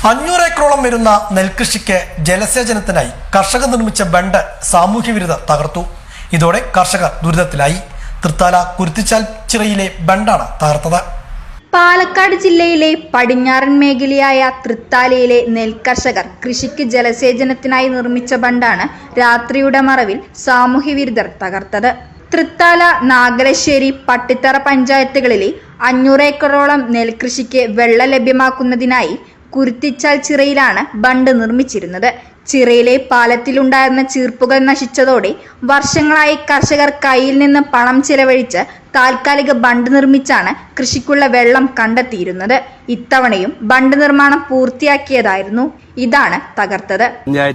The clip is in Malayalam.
500 ഏക്കറോളം വരുന്ന നെൽകൃഷിക്ക് ജലസേചനത്തിനായി കർഷകർ നിർമ്മിച്ച ബണ്ട് സാമൂഹ്യ വിരുദ്ധർ തകർത്തു. ഇതോടെ കർഷകർ ദുരിതത്തിലായി. തൃത്താല കുരുത്തിച്ചാൽ ചിറയിലെ ബണ്ടാണ് തകർത്തത്. പാലക്കാട് ജില്ലയിലെ പടിഞ്ഞാറൻ മേഖലയായ തൃത്താലയിലെ നെൽകർഷകർ കൃഷിക്ക് ജലസേചനത്തിനായി നിർമ്മിച്ച ബണ്ടാണ് രാത്രിയുടെ മറവിൽ സാമൂഹ്യ വിരുദ്ധർ തകർത്തത്. തൃത്താല, നാഗലശ്ശേരി, പട്ടിത്തറ പഞ്ചായത്തുകളിലെ 500 ഏക്കറോളം നെൽകൃഷിക്ക് വെള്ളം ലഭ്യമാക്കുന്നതിനായി കുരുത്തിച്ചാൽ ചിറയിലാണ് ബണ്ട് നിർമ്മിച്ചിരുന്നത്. ചിറയിലെ പാലത്തിലുണ്ടായിരുന്ന ചീർപ്പുകൾ നശിച്ചതോടെ വർഷങ്ങളായി കർഷകർ കയ്യിൽ നിന്ന് പണം ചെലവഴിച്ച് താൽക്കാലിക ബണ്ട് നിർമ്മിച്ചാണ് കൃഷിക്കുള്ള വെള്ളം കണ്ടെത്തിയിരുന്നത്. ഇത്തവണയും ബണ്ട് നിർമ്മാണം പൂർത്തിയാക്കിയതായിരുന്നു. ഇതാണ് തകർത്തത്.